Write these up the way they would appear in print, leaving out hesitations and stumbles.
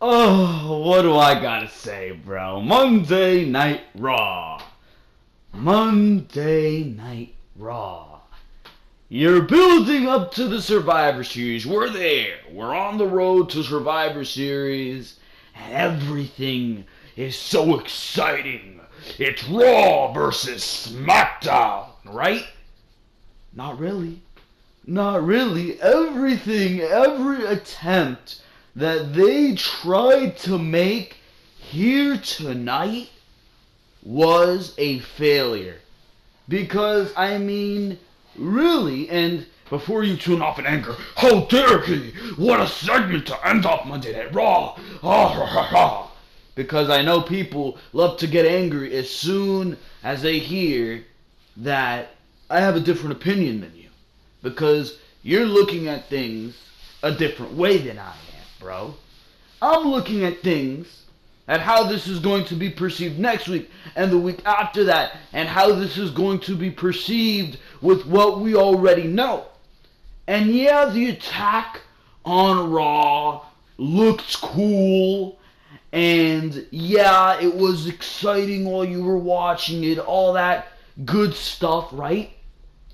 Oh, what do I gotta say, bro? Monday Night Raw. Monday Night Raw. You're building up to the Survivor Series. We're there. We're on the road to Survivor Series. And everything is so exciting. It's Raw versus Smackdown, right? Not really. Not really. Every attempt that they tried to make here tonight was a failure. Because, really, and before you tune off in anger, how dare he? What a segment to end off Monday Night Raw! Because I know people love to get angry as soon as they hear that I have a different opinion than you. Because you're looking at things a different way than I am, bro. I'm looking at things at how this is going to be perceived next week and the week after that, and how this is going to be perceived with what we already know. And yeah, the attack on Raw looked cool, and yeah, it was exciting while you were watching it, all that good stuff, right?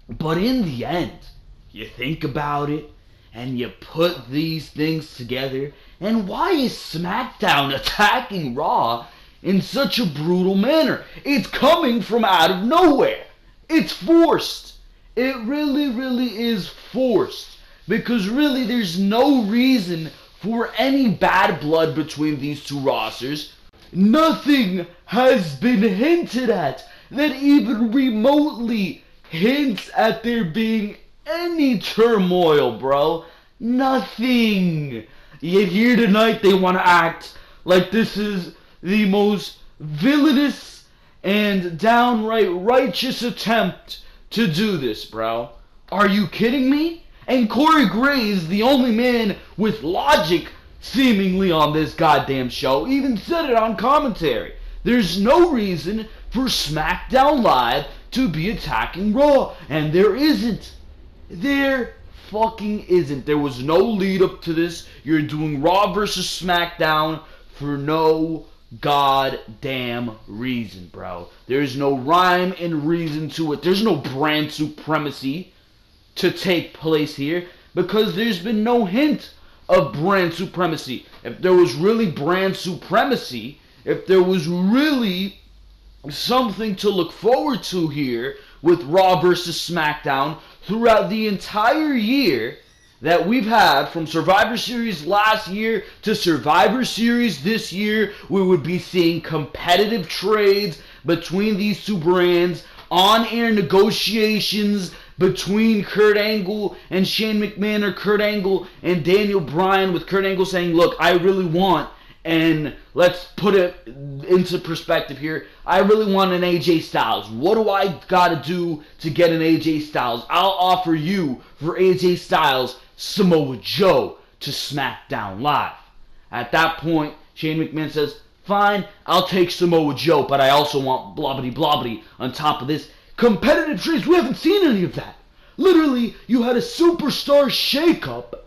But in the end, you think about it, and you put these things together, and why is SmackDown attacking Raw in such a brutal manner? It's coming from out of nowhere. It's forced. It really is forced. Because really there's no reason for any bad blood between these two rosters. Nothing has been hinted at that even remotely hints at there being any turmoil, bro. Nothing. Yet here tonight they want to act like this is the most villainous and downright righteous attempt to do this, bro. Are you kidding me? And Corey Graves, the only man with logic seemingly on this goddamn show, even said it on commentary. There's no reason for SmackDown Live to be attacking Raw, and there isn't. There fucking isn't. There was no lead up to this. You're doing Raw versus SmackDown for no goddamn reason, bro. There's no rhyme and reason to it. There's no brand supremacy to take place here because there's been no hint of brand supremacy. If there was really brand supremacy, if there was really something to look forward to here with Raw versus SmackDown throughout the entire year that we've had from Survivor Series last year to Survivor Series this year, we would be seeing competitive trades between these two brands, on-air negotiations between Kurt Angle and Shane McMahon, or Kurt Angle and Daniel Bryan, with Kurt Angle saying, look, I really want, and let's put it into perspective here, I really want an AJ Styles. What do I gotta do to get an AJ Styles? I'll offer you, for AJ Styles, Samoa Joe to SmackDown Live. At that point, Shane McMahon says, fine, I'll take Samoa Joe, but I also want blobbity blobbity on top of this. Competitive trades, we haven't seen any of that. Literally, you had a superstar shakeup,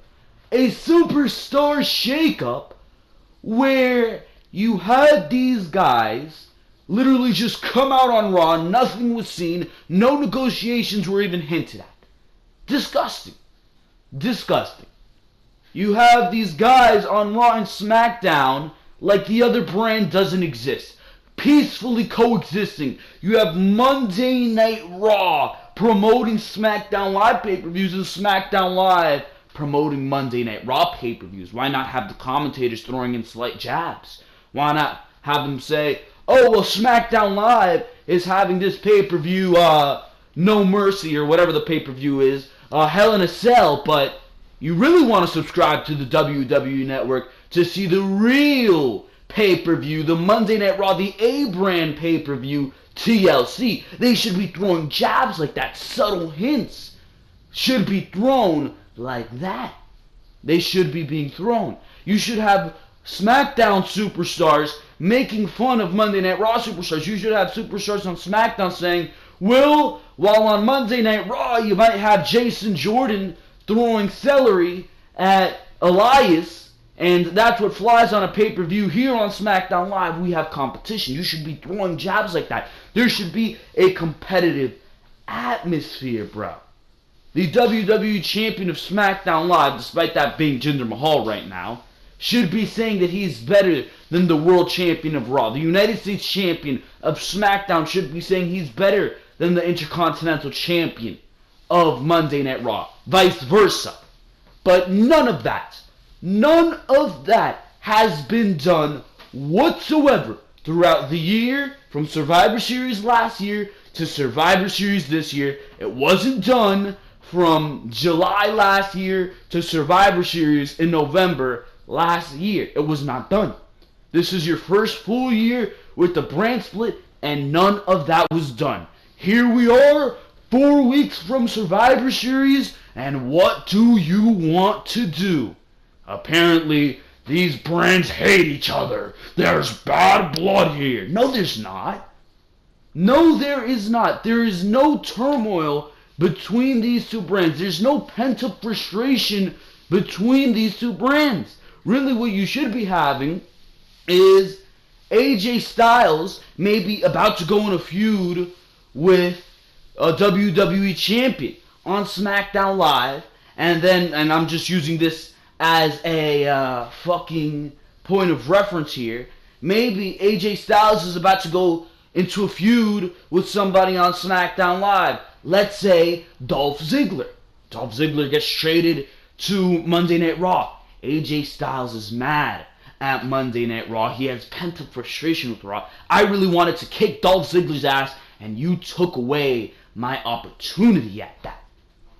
where you had these guys literally just come out on Raw, nothing was seen, no negotiations were even hinted at. Disgusting. Disgusting. You have these guys on Raw and SmackDown like the other brand doesn't exist. Peacefully coexisting. You have Monday Night Raw promoting SmackDown Live pay-per-views and SmackDown Live promoting Monday Night Raw pay-per-views. Why not have the commentators throwing in slight jabs? Why not have them say, oh, well, SmackDown Live is having this pay-per-view, No Mercy, or whatever the pay-per-view is, Hell in a Cell, but you really want to subscribe to the WWE Network to see the real pay-per-view, the Monday Night Raw, the A-brand pay-per-view, TLC. They should be throwing jabs like that. Subtle hints should be thrown like that. They should be being thrown. You should have SmackDown superstars making fun of Monday Night Raw superstars. You should have superstars on SmackDown saying, well, while on Monday Night Raw you might have Jason Jordan throwing celery at Elias, And that's what flies on a pay-per-view. Here on Smackdown Live, we have competition. You should be throwing jabs like that. There should be a competitive atmosphere, bro. The WWE Champion of SmackDown Live, despite that being Jinder Mahal right now, should be saying that he's better than the World Champion of Raw. The United States Champion of SmackDown should be saying he's better than the Intercontinental Champion of Monday Night Raw. Vice versa. But none of that has been done whatsoever throughout the year, from Survivor Series last year to Survivor Series this year. It wasn't done from July last year to Survivor Series in November last year. It was not done. This is your first full year with the brand split, and none of that was done. Here we are, 4 weeks from Survivor Series, and what do you want to do? Apparently, these brands hate each other. There's bad blood here. No, there's not. No, there is not. There is no turmoil between these two brands. There's no pent-up frustration between these two brands. Really, what you should be having is AJ Styles maybe about to go in a feud with a WWE champion on SmackDown Live, and I'm just using this as a fucking point of reference here. Maybe AJ Styles is about to go into a feud with somebody on SmackDown Live. Let's say Dolph Ziggler. Dolph Ziggler gets traded to Monday Night Raw. AJ Styles is mad at Monday Night Raw. He has pent-up frustration with Raw. I really wanted to kick Dolph Ziggler's ass, and you took away my opportunity at that.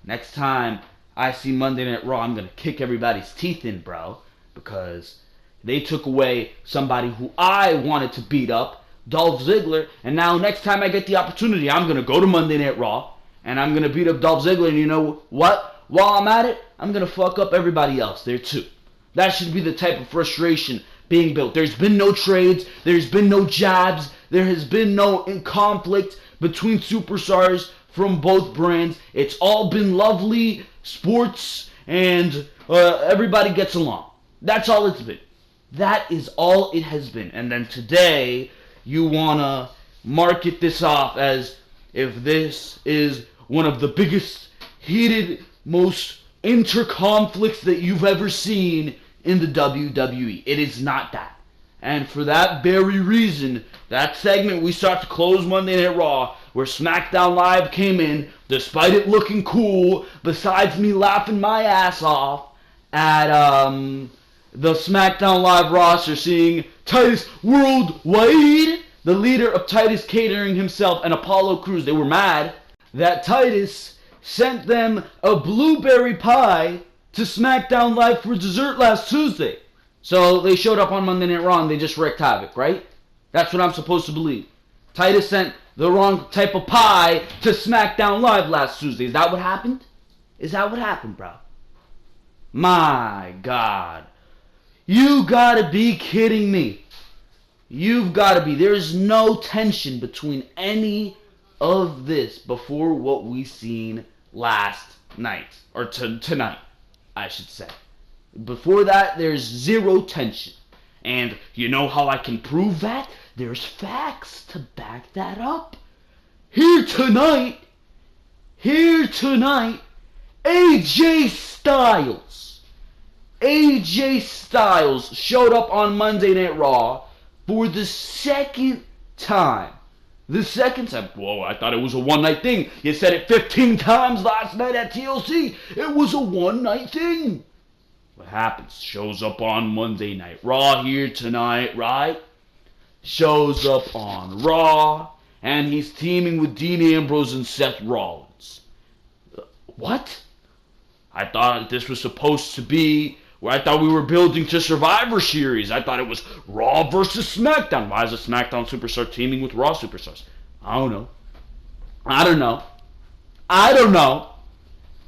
Next time I see Monday Night Raw, I'm going to kick everybody's teeth in, bro, because they took away somebody who I wanted to beat up, Dolph Ziggler, and now next time I get the opportunity, I'm going to go to Monday Night Raw, and I'm going to beat up Dolph Ziggler, and you know what? While I'm at it, I'm going to fuck up everybody else there too. That should be the type of frustration being built. There's been no trades, there's been no jabs, there has been no conflict between superstars from both brands. It's all been lovely sports, and everybody gets along. That's all it's been. That is all it has been. And then today, you want to market this off as if this is one of the biggest, heated, most inter-conflicts that you've ever seen in the WWE. It is not that. And for that very reason, that segment we start to close Monday Night Raw, where SmackDown Live came in, despite it looking cool, besides me laughing my ass off at the SmackDown Live roster, seeing Titus Worldwide, the leader of Titus Catering himself, and Apollo Crews. They were mad that Titus sent them a blueberry pie to SmackDown Live for dessert last Tuesday. So they showed up on Monday Night Raw and they just wreaked havoc, right? That's what I'm supposed to believe. Titus sent the wrong type of pie to SmackDown Live last Tuesday. Is that what happened? Is that what happened, bro? My God. You gotta be kidding me. You've gotta be. There's no tension between any of this before what we seen last night. Or tonight, I should say. Before that, there's zero tension. And you know how I can prove that? There's facts to back that up. Here tonight, AJ Styles showed up on Monday Night Raw for the second time. The second time. Whoa, I thought it was a one-night thing. You said it 15 times last night at TLC. It was a one-night thing. What happens? Shows up on Monday Night Raw here tonight, right? Shows up on Raw, and he's teaming with Dean Ambrose and Seth Rollins. What? I thought this was supposed to be where I thought we were building to Survivor Series. I thought it was Raw versus SmackDown. Why is a SmackDown superstar teaming with Raw superstars? I don't know.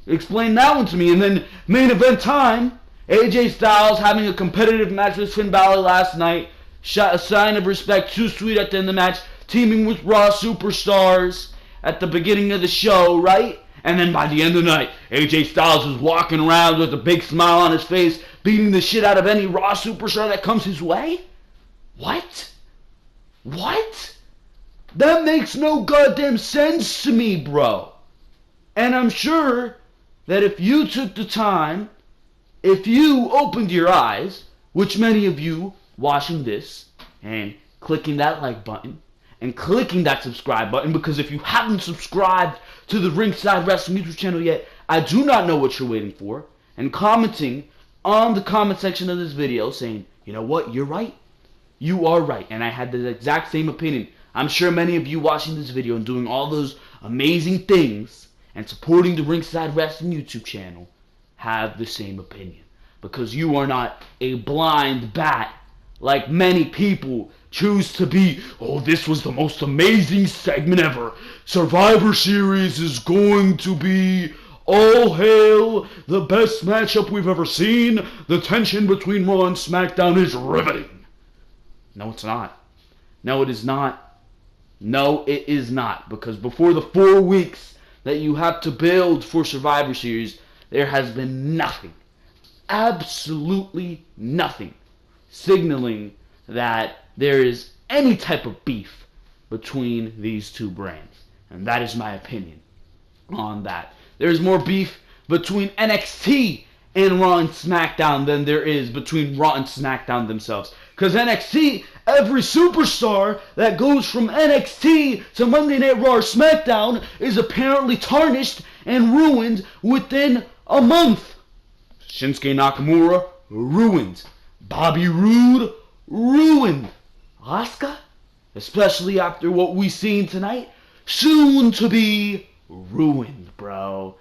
Explain that one to me. And then main event time, AJ Styles having a competitive match with Finn Balor last night. Shot a sign of respect, too sweet at the end of the match. Teaming with Raw superstars at the beginning of the show, right? And then by the end of the night, AJ Styles is walking around with a big smile on his face, beating the shit out of any Raw superstar that comes his way? What? What? That makes no goddamn sense to me, bro. And I'm sure that if you took the time, if you opened your eyes, which many of you watching this and clicking that like button and clicking that subscribe button, because if you haven't subscribed to the Ringside Wrestling YouTube channel yet, I do not know what you're waiting for, and commenting on the comment section of this video saying, you know what, you're right. You are right, and I had the exact same opinion. I'm sure many of you watching this video and doing all those amazing things and supporting the Ringside Wrestling YouTube channel have the same opinion. Because you are not a blind bat like many people choose to be. Oh, this was the most amazing segment ever. Survivor Series is going to be all hail, the best matchup we've ever seen. The tension between Raw and SmackDown is riveting. No, it's not. No, it is not. No, it is not. Because before the 4 weeks that you have to build for Survivor Series, there has been nothing, absolutely nothing, signaling that there is any type of beef between these two brands. And that is my opinion on that. There's more beef between NXT and Raw and SmackDown than there is between Raw and SmackDown themselves. Because NXT, every superstar that goes from NXT to Monday Night Raw or SmackDown is apparently tarnished and ruined within a month. Shinsuke Nakamura, ruined. Bobby Roode, ruined. Asuka, especially after what we've seen tonight, soon to be ruined, bro.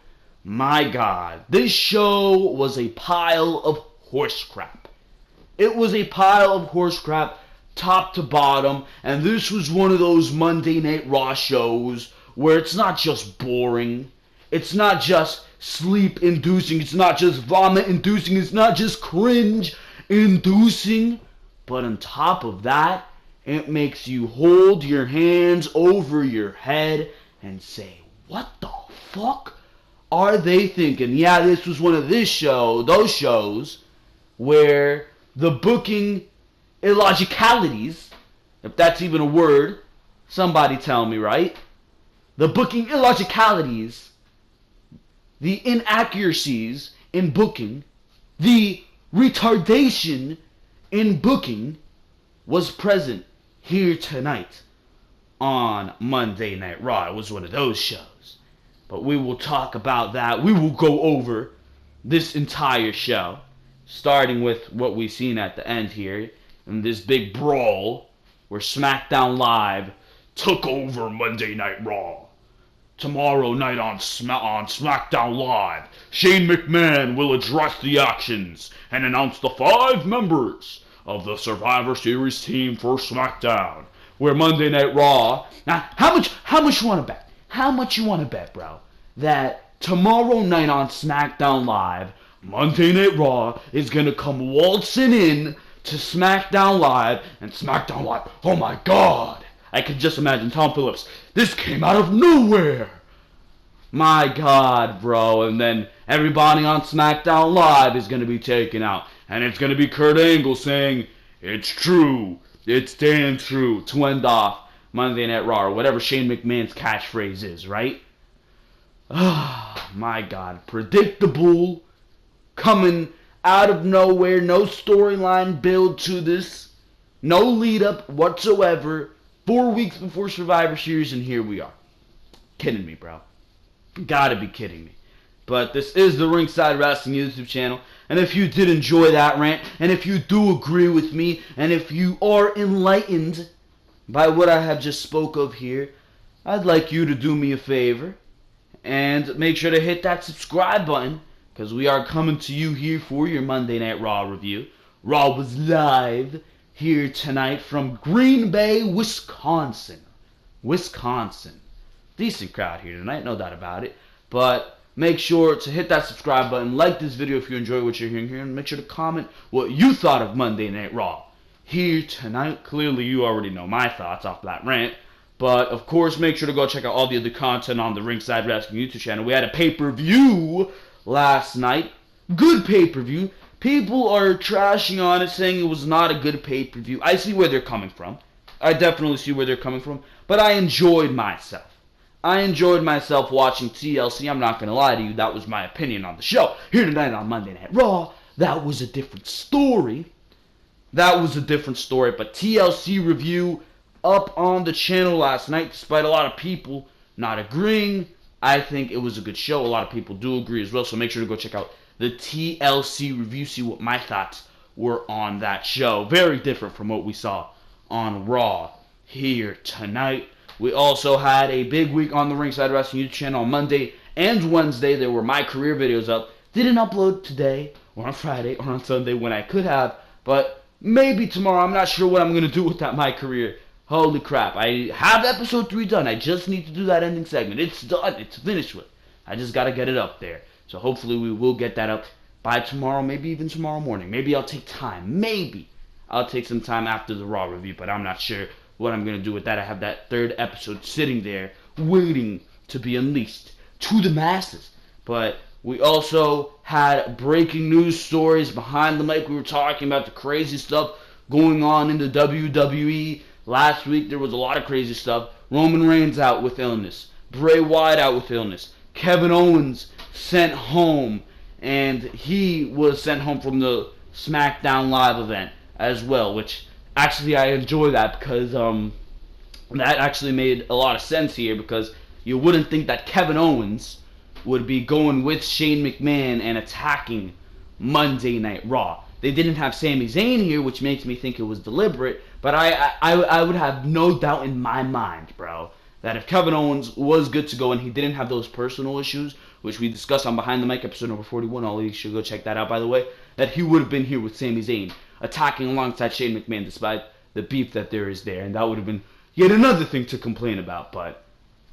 My God, this show was a pile of horse crap. It was a pile of horse crap, top to bottom, and this was one of those Monday Night Raw shows where it's not just boring, it's not just sleep-inducing, it's not just vomit-inducing, it's not just cringe-inducing, but on top of that, it makes you hold your hands over your head and say, what the fuck are they thinking? Yeah, this was one of those shows where the booking illogicalities, if that's even a word, somebody tell me, right? The booking illogicalities, the inaccuracies in booking, the retardation in booking was present here tonight on Monday Night Raw. It was one of those shows. But we will talk about that. We will go over this entire show, starting with what we've seen at the end here, in this big brawl where SmackDown Live took over Monday Night Raw. Tomorrow night on SmackDown Live, Shane McMahon will address the actions and announce the 5 members of the Survivor Series team for SmackDown. Where Monday Night Raw... Now, how much you want to bet? How much you want to bet, bro, that tomorrow night on SmackDown Live, Monday Night Raw is going to come waltzing in to SmackDown Live, and SmackDown Live, oh my God, I could just imagine Tom Phillips, this came out of nowhere. My God, bro, and then everybody on SmackDown Live is going to be taken out, and it's going to be Kurt Angle saying, it's true, it's damn true, to end off Monday Night Raw, or whatever Shane McMahon's catchphrase is, right? Oh, my God. Predictable, coming out of nowhere, no storyline build to this, no lead up whatsoever, 4 weeks before Survivor Series, and here we are. Kidding me, bro. Gotta be kidding me. But this is the Ringside Wrestling YouTube channel, and if you did enjoy that rant, and if you do agree with me, and if you are enlightened by what I have just spoke of here, I'd like you to do me a favor and make sure to hit that subscribe button, because we are coming to you here for your Monday Night Raw review. Raw was live here tonight from Green Bay, Wisconsin. Decent crowd here tonight, no doubt about it. But make sure to hit that subscribe button, like this video if you enjoy what you're hearing here, and make sure to comment what you thought of Monday Night Raw here tonight. Clearly, you already know my thoughts off that rant. But, of course, make sure to go check out all the other content on the Ringside Wrestling YouTube channel. We had a pay-per-view last night. Good pay-per-view. People are trashing on it, saying it was not a good pay-per-view. I see where they're coming from. I definitely see where they're coming from. But I enjoyed myself. I enjoyed myself watching TLC. I'm not going to lie to you. That was my opinion on the show. Here tonight on Monday Night Raw, that was a different story. That was a different story. But TLC review up on the channel last night, despite a lot of people not agreeing. I think it was a good show. A lot of people do agree as well. So make sure to go check out the TLC review. See what my thoughts were on that show. Very different from what we saw on Raw here tonight. We also had a big week on the Ringside Wrestling YouTube channel on Monday and Wednesday. There were my career videos up. Didn't upload today or on Friday or on Sunday when I could have, but maybe tomorrow. I'm not sure what I'm going to do with that my career. Holy crap. I have episode 3 done. I just need to do that ending segment. It's done. It's finished with. I just got to get it up there. So hopefully we will get that up by tomorrow, maybe even tomorrow morning. Maybe I'll take time. Maybe I'll take some time after the Raw review, but I'm not sure what I'm going to do with that. I have that 3rd episode sitting there waiting to be unleashed to the masses. But we also had breaking news stories behind the mic. We were talking about the crazy stuff going on in the WWE. Last week there was a lot of crazy stuff. Roman Reigns out with illness. Bray Wyatt out with illness. Kevin Owens sent home. And he was sent home from the Smackdown Live event as well. Which actually I enjoy that because that actually made a lot of sense here. Because you wouldn't think that Kevin Owens would be going with Shane McMahon and attacking Monday Night Raw. They didn't have Sami Zayn here, which makes me think it was deliberate. But I would have no doubt in my mind, bro, that if Kevin Owens was good to go and he didn't have those personal issues, which we discussed on Behind the Mic episode number 41, all of you should go check that out, by the way, that he would have been here with Sami Zayn, attacking alongside Shane McMahon, despite the beef that there is there. And that would have been yet another thing to complain about. But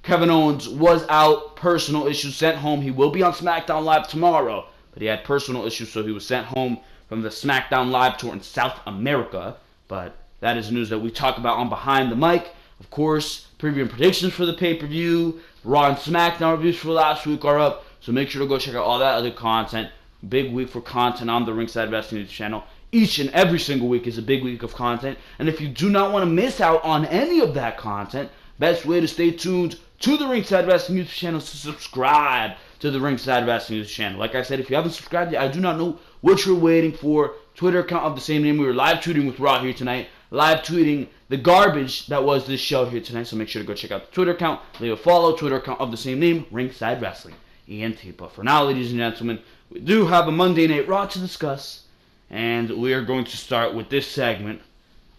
Kevin Owens was out, personal issues, sent home. He will be on SmackDown Live tomorrow, but he had personal issues, so he was sent home from the SmackDown Live tour in South America. But that is news that we talk about on Behind the Mic. Of course, preview and predictions for the pay-per-view, Raw and SmackDown reviews for last week are up, so make sure to go check out all that other content. Big week for content on the Ringside Wrestling YouTube channel. Each and every single week is a big week of content, and if you do not want to miss out on any of that content, best way to stay tuned to the Ringside Wrestling YouTube channel is to subscribe to the Ringside Wrestling YouTube channel. Like I said, if you haven't subscribed yet, I do not know what you're waiting for. Twitter account of the same name. We were live tweeting with Raw here tonight. Live tweeting the garbage that was this show here tonight. So make sure to go check out the Twitter account. Leave a follow. Twitter account of the same name. Ringside Wrestling. ENT. But for now, ladies and gentlemen, we do have a Monday Night Raw to discuss. And we are going to start with this segment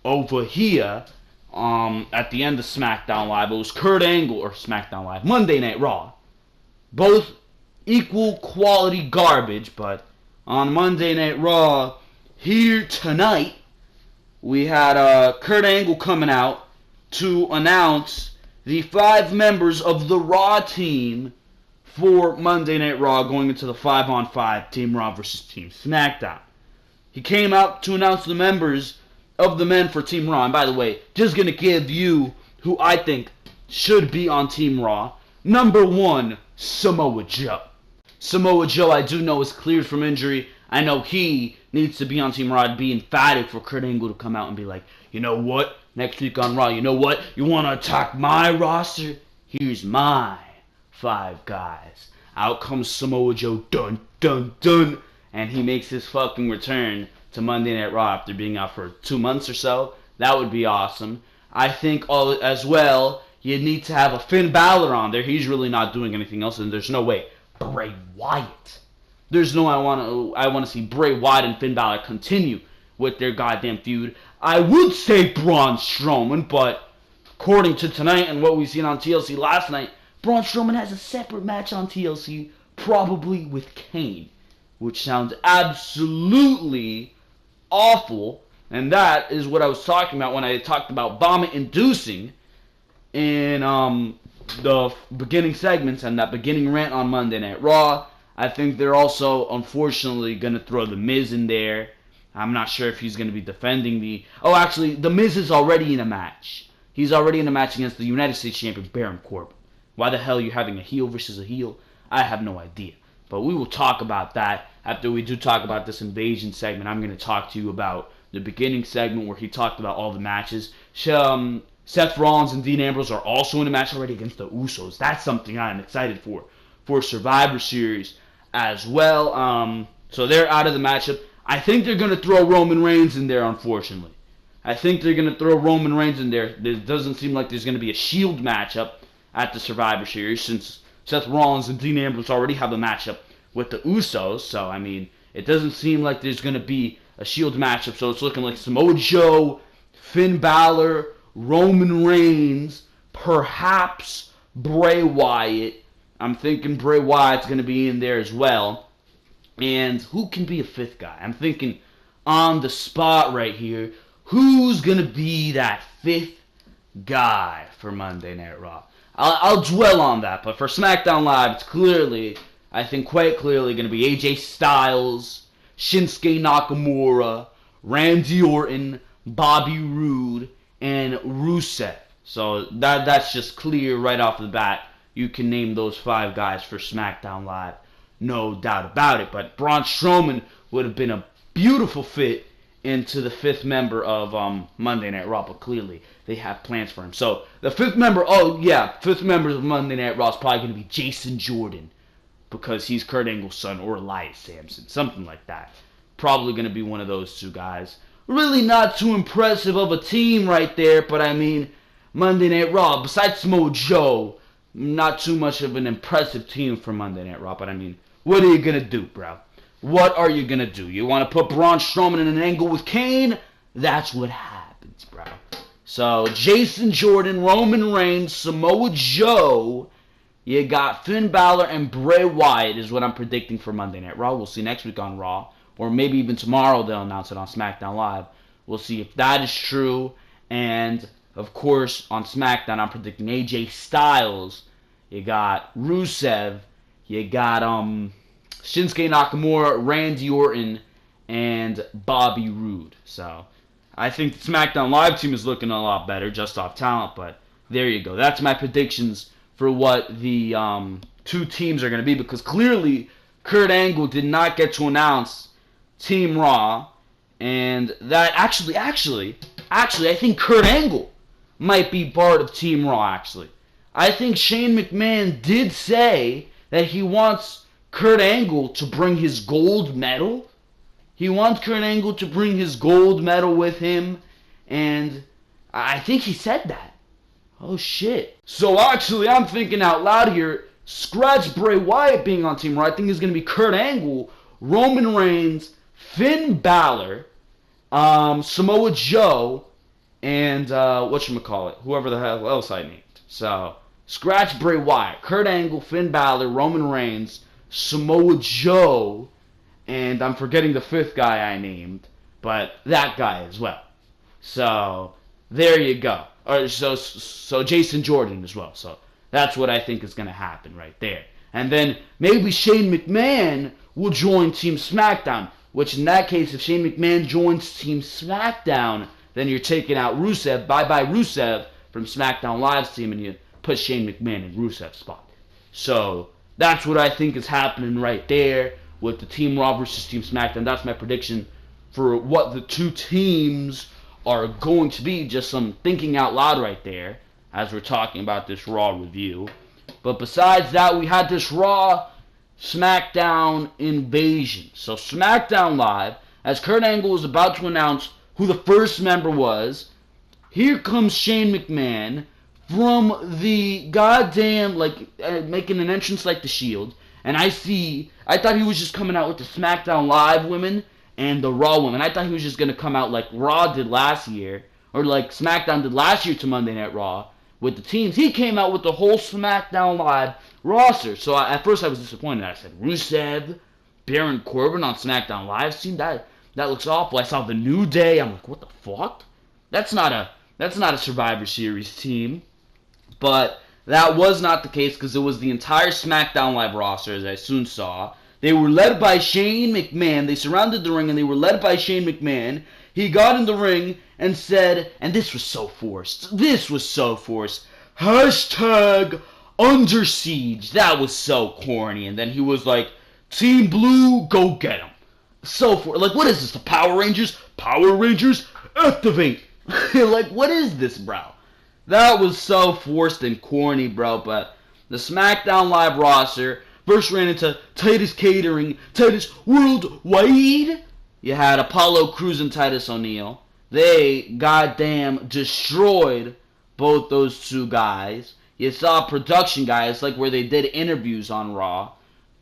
over here. At the end of SmackDown Live. It was Kurt Angle, or SmackDown Live, Monday Night Raw. Both equal quality garbage, but on Monday Night Raw here tonight, we had Kurt Angle coming out to announce the 5 members of the Raw team for Monday Night Raw going into the 5-on-5 Team Raw versus Team SmackDown. He came out to announce the members of the men for Team Raw. And by the way, just going to give you who I think should be on Team Raw. Number 1, Samoa Joe. Samoa Joe, I do know, is cleared from injury. I know he needs to be on Team Raw. It'd be emphatic for Kurt Angle to come out and be like, you know what? Next week on Raw, you know what? You want to attack my roster? Here's my 5 guys. Out comes Samoa Joe. Dun, dun, dun. And he makes his fucking return to Monday Night Raw after being out for 2 months or so. That would be awesome. I think as well, you need to have a Finn Balor on there. He's really not doing anything else, and there's no way. Bray Wyatt. There's no I want to see Bray Wyatt and Finn Balor continue with their goddamn feud. I would say Braun Strowman, but according to tonight and what we've seen on TLC last night, Braun Strowman has a separate match on TLC, probably with Kane, which sounds absolutely awful. And that is what I was talking about when I talked about vomit-inducing in the beginning segments and that beginning rant on Monday Night Raw. I think they're also, unfortunately, going to throw The Miz in there. I'm not sure if he's going to be defending the... Oh, actually, The Miz is already in a match. He's already in a match against the United States champion Baron Corbin. Why the hell are you having a heel versus a heel? I have no idea. But we will talk about that after we do talk about this invasion segment. I'm going to talk to you about the beginning segment where he talked about all the matches. Seth Rollins and Dean Ambrose are also in a match already against the Usos. That's something I'm excited for Survivor Series as well. So they're out of the matchup. I think they're going to throw Roman Reigns in there, unfortunately. I think they're going to throw Roman Reigns in there. It doesn't seem like there's going to be a Shield matchup at the Survivor Series since Seth Rollins and Dean Ambrose already have a matchup with the Usos. So, I mean, it doesn't seem like there's going to be a Shield matchup. So it's looking like Samoa Joe, Finn Balor, Roman Reigns, perhaps Bray Wyatt. I'm thinking Bray Wyatt's going to be in there as well. And who can be a fifth guy? I'm thinking on the spot right here, who's going to be that fifth guy for Monday Night Raw? I'll dwell on that, but for SmackDown Live, it's clearly, I think quite clearly, going to be AJ Styles, Shinsuke Nakamura, Randy Orton, Bobby Roode, and Rusev. So that's just clear right off the bat. You can name those 5 guys for SmackDown Live, no doubt about it. But Braun Strowman would have been a beautiful fit into the 5th member of Monday Night Raw, but clearly they have plans for him. So the 5th member, 5th member of Monday Night Raw is probably going to be Jason Jordan, because he's Kurt Angle's son, or Elias Sampson, something like that. Probably going to be one of those 2 guys. Really not too impressive of a team right there, but I mean, Monday Night Raw, besides Samoa Joe, not too much of an impressive team for Monday Night Raw, but I mean, what are you going to do, bro? What are you going to do? You want to put Braun Strowman in an angle with Kane? That's what happens, bro. So, Jason Jordan, Roman Reigns, Samoa Joe, you got Finn Balor and Bray Wyatt is what I'm predicting for Monday Night Raw. We'll see next week on Raw, or maybe even tomorrow they'll announce it on SmackDown Live. We'll see if that is true. And, of course, on SmackDown, I'm predicting AJ Styles. You got Rusev. You got Shinsuke Nakamura, Randy Orton, and Bobby Roode. So, I think the SmackDown Live team is looking a lot better just off talent, but there you go. That's my predictions for what the 2 teams are going to be, because clearly Kurt Angle did not get to announce Team Raw, and that actually, I think Kurt Angle might be part of Team Raw, actually. I think Shane McMahon did say that he wants Kurt Angle to bring his gold medal. He wants Kurt Angle to bring his gold medal with him, and I think he said that. Oh, shit. So, actually, I'm thinking out loud here, scratch Bray Wyatt being on Team Raw. I think it's going to be Kurt Angle, Roman Reigns, Finn Balor, Samoa Joe, and whatchamacallit, whoever the hell else I named. So, scratch Bray Wyatt, Kurt Angle, Finn Balor, Roman Reigns, Samoa Joe, and I'm forgetting the 5th guy I named, but that guy as well. So, there you go. So Jason Jordan as well. So, that's what I think is going to happen right there. And then, maybe Shane McMahon will join Team SmackDown, which in that case, if Shane McMahon joins Team SmackDown, then you're taking out Rusev, bye-bye Rusev, from SmackDown Live's team, and you put Shane McMahon in Rusev's spot. So, that's what I think is happening right there with the Team Raw versus Team SmackDown. That's my prediction for what the 2 teams are going to be. Just some thinking out loud right there as we're talking about this Raw review. But besides that, we had this Raw SmackDown invasion. So SmackDown Live, as Kurt Angle was about to announce who the first member was, here comes Shane McMahon from the goddamn, making an entrance like the Shield. And I thought he was just coming out with the SmackDown Live women and the Raw women. I thought he was just going to come out like Raw did last year, or like SmackDown did last year to Monday Night Raw with the teams. He came out with the whole SmackDown Live roster. So at first I was disappointed. I said, Rusev, Baron Corbin on SmackDown Live team? That looks awful. I saw the New Day. I'm like, what the fuck? That's not a Survivor Series team. But that was not the case, because it was the entire SmackDown Live roster, as I soon saw. They were led by Shane McMahon. They surrounded the ring and they were led by Shane McMahon. He got in the ring and said, and this was so forced. This was so forced. Hashtag under siege. That was so corny. And then he was like, Team Blue, go get him. So forced. Like, what is this? The Power Rangers? Power Rangers, activate. Like, what is this, bro? That was so forced and corny, bro. But the SmackDown Live roster first ran into Titus Catering, Titus Worldwide. You had Apollo Crews and Titus O'Neil. They goddamn destroyed both those two guys. You saw production guys, like where they did interviews on Raw.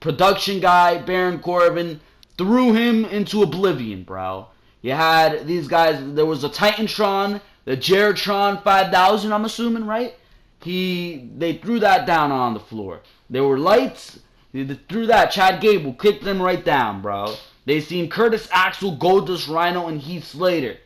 Production guy, Baron Corbin, threw him into oblivion, bro. You had these guys, there was a Titantron, the Jaretron 5000, I'm assuming, right? They threw that down on the floor. There were lights, they threw that, Chad Gable kicked them right down, bro. They seen Curtis Axel, Goldust Rhino, and Heath Slater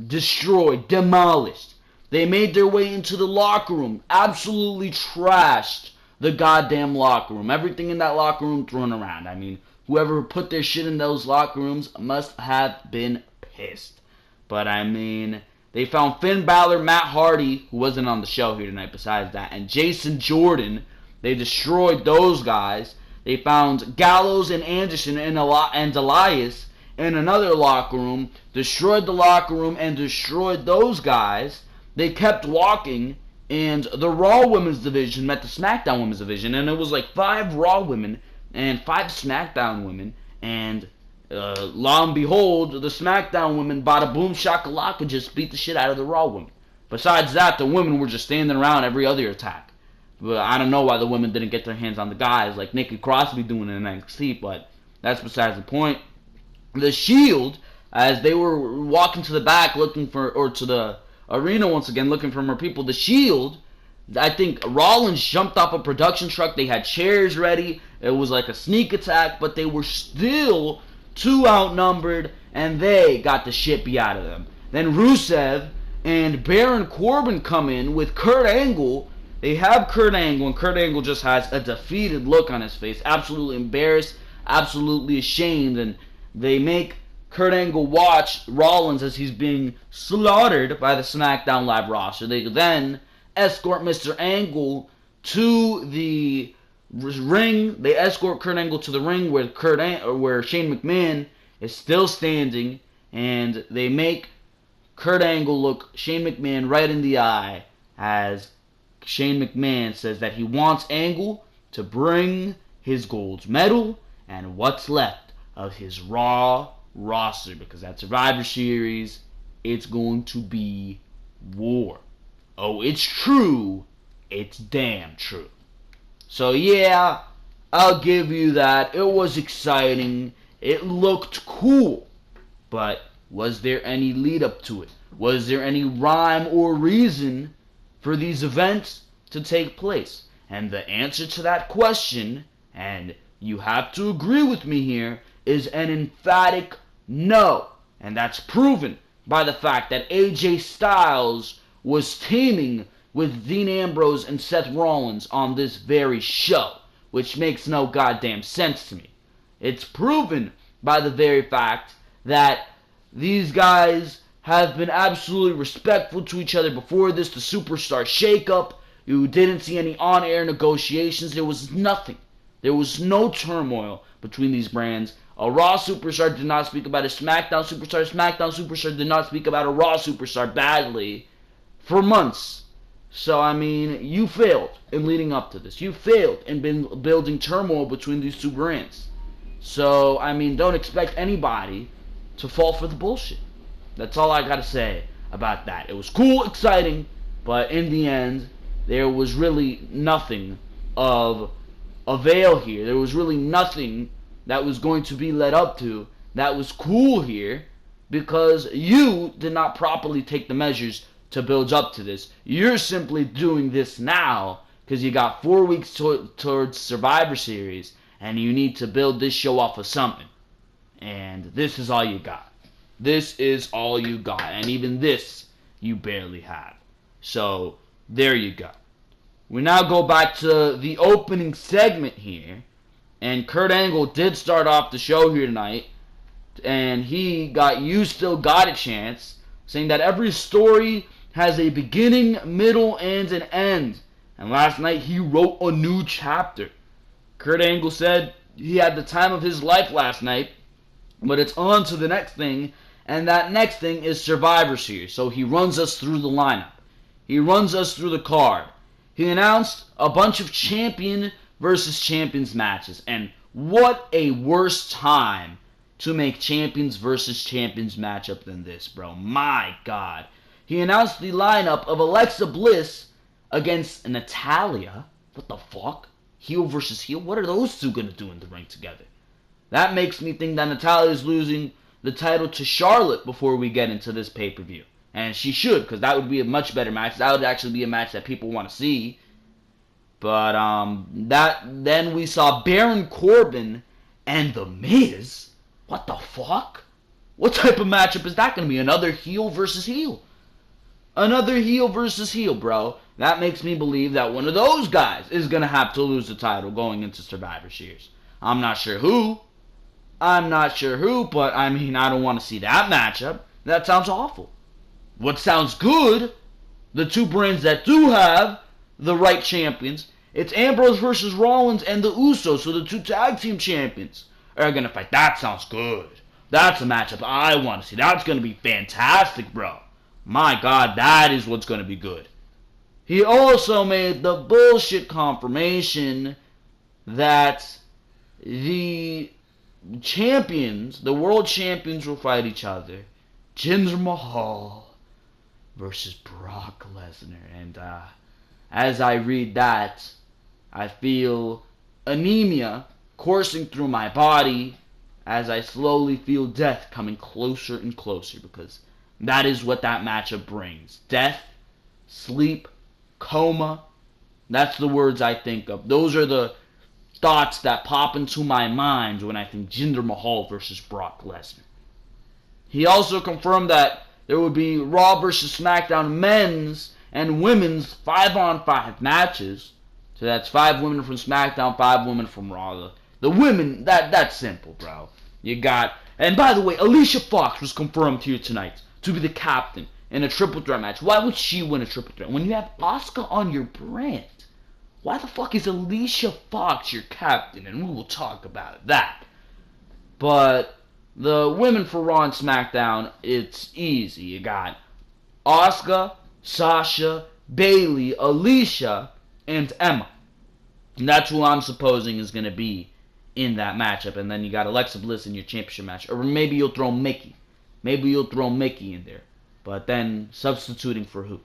destroyed, demolished. They made their way into the locker room, absolutely trashed the goddamn locker room. Everything in that locker room thrown around. I mean, whoever put their shit in those locker rooms must have been pissed. But I mean, they found Finn Balor, Matt Hardy, who wasn't on the show here tonight besides that, and Jason Jordan. They destroyed those guys. They found Gallows and Anderson and Elias in another locker room, destroyed the locker room and destroyed those guys. They kept walking, and the Raw Women's Division met the SmackDown Women's Division, and it was like 5 Raw women and 5 SmackDown women, and lo and behold, the SmackDown women, bada boom shakalaka, just beat the shit out of the Raw women. Besides that, the women were just standing around every other attack. But I don't know why the women didn't get their hands on the guys like Nikki Crosby doing in NXT, but that's besides the point. The Shield, as they were walking to the back looking for, or to the arena once again looking for more people, the Shield, I think Rollins jumped off a production truck. They had chairs ready. It was like a sneak attack, but they were still too outnumbered, and they got the shit beat out of them. Then Rusev and Baron Corbin come in with Kurt Angle. They have Kurt Angle, and Kurt Angle just has a defeated look on his face, absolutely embarrassed, absolutely ashamed, and they make Kurt Angle watch Rollins as he's being slaughtered by the SmackDown Live roster. They then escort Mr. Angle to the ring. They escort Kurt Angle to the ring where where Shane McMahon is still standing, and they make Kurt Angle look Shane McMahon right in the eye as Shane McMahon says that he wants Angle to bring his gold medal and what's left of his Raw roster, because at Survivor Series, it's going to be war. Oh, it's true. It's damn true. So yeah, I'll give you that. It was exciting. It looked cool. But was there any lead up to it? Was there any rhyme or reason for these events to take place? And the answer to that question, and you have to agree with me here, is an emphatic no. And that's proven by the fact that AJ Styles was teaming with Dean Ambrose and Seth Rollins on this very show, which makes no goddamn sense to me. It's proven by the very fact that these guys have been absolutely respectful to each other before this, the Superstar shakeup. You didn't see any on-air negotiations. There was nothing. There was no turmoil between these brands. A Raw Superstar did not speak about a SmackDown Superstar. SmackDown Superstar did not speak about a Raw Superstar badly for months. So, I mean, you failed in leading up to this. You failed in building turmoil between these two brands. So, I mean, don't expect anybody to fall for the bullshit. That's all I gotta say about that. It was cool, exciting, but in the end, there was really nothing of avail here. There was really nothing that was going to be led up to that was cool here, because you did not properly take the measures to build up to this. You're simply doing this now because you got 4 weeks towards Survivor Series, and you need to build this show off of something. And this is all you got. This is all you got. And even this, you barely have. So, there you go. We now go back to the opening segment here. And Kurt Angle did start off the show here tonight, and he got "You Still Got a Chance," saying that every story has a beginning, middle, and an end. And last night he wrote a new chapter. Kurt Angle said he had the time of his life last night, but it's on to the next thing, and that next thing is Survivor Series. So he runs us through the lineup. He runs us through the card. He announced a bunch of champion versus champions matches, and what a worse time to make champions versus champions matchup than this, bro. My God. He announced the lineup of Alexa Bliss against Natalya. What the fuck? Heel versus heel? What are those two going to do in the ring together? That makes me think that Natalya is losing the title to Charlotte before we get into this pay-per-view. And she should, because that would be a much better match. That would actually be a match that people want to see. But then we saw Baron Corbin and The Miz. What the fuck? What type of matchup is that going to be? Another heel versus heel. Another heel versus heel, bro. That makes me believe that one of those guys is going to have to lose the title going into Survivor Series. I'm not sure who. But I mean, I don't want to see that matchup. That sounds awful. What sounds good, the two brands that do have the right champions, it's Ambrose versus Rollins and the Usos, so the two tag team champions are going to fight. That sounds good. That's a matchup I want to see. That's going to be fantastic, bro. My God, that is what's going to be good. He also made the bullshit confirmation that the champions, the world champions, will fight each other. Jinder Mahal versus Brock Lesnar. And as I read that, I feel anemia coursing through my body as I slowly feel death coming closer and closer, because that is what that matchup brings. Death, sleep, coma. That's the words I think of. Those are the thoughts that pop into my mind when I think Jinder Mahal versus Brock Lesnar. He also confirmed that there would be Raw versus Smackdown men's and women's 5-on-5 matches. So that's 5 women from Smackdown, 5 women from Raw. The women, that's simple, bro. You got, and by the way, Alicia Fox was confirmed here tonight to be the captain in a triple threat match. Why would she win a triple threat when you have Asuka on your brand? Why the fuck is Alicia Fox your captain? And we will talk about that. But the women for Raw and SmackDown, it's easy. You got Asuka, Sasha, Bayley, Alicia, and Emma. And that's who I'm supposing is going to be in that matchup. And then you got Alexa Bliss in your championship match. Or maybe you'll throw Mickey. Maybe you'll throw Mickey in there. But then substituting for who?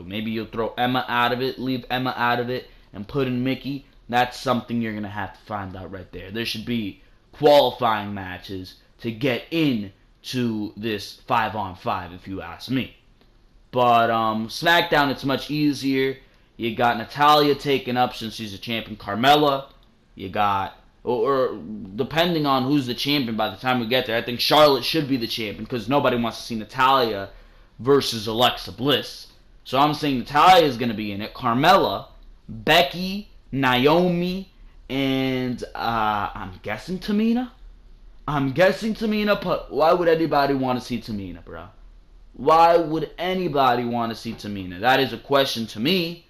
Maybe you'll throw Emma out of it, leave Emma out of it, and put in Mickey. That's something you're going to have to find out right there. There should be qualifying matches to get in to this 5-on-5, if you ask me. But SmackDown, it's much easier. You got Natalya taken up since she's a champion. Carmella. You got, or depending on who's the champion by the time we get there, I think Charlotte should be the champion because nobody wants to see Natalya versus Alexa Bliss. So I'm saying Natalya is going to be in it. Carmella, Becky, Naomi, and I'm guessing Tamina. But why would anybody want to see Tamina, bro? Why would anybody want to see Tamina? That is a question to me,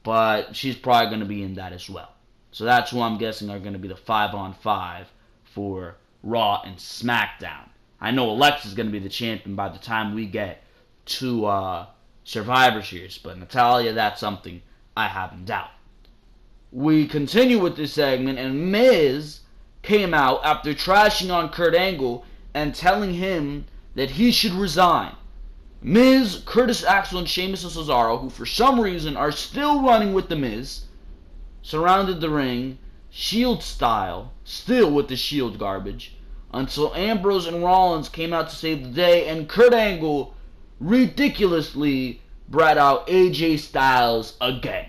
but she's probably going to be in that as well. So that's who I'm guessing are going to be the 5-on-5 for Raw and SmackDown. I know Alexa's going to be the champion by the time we get to Survivor Series, but Natalya, that's something I have in doubt. We continue with this segment, and Miz came out after trashing on Kurt Angle and telling him that he should resign. Miz, Curtis Axel, and Sheamus and Cesaro, who for some reason are still running with the Miz, surrounded the ring, Shield style, still with the Shield garbage, until Ambrose and Rollins came out to save the day, and Kurt Angle ridiculously brought out AJ Styles again.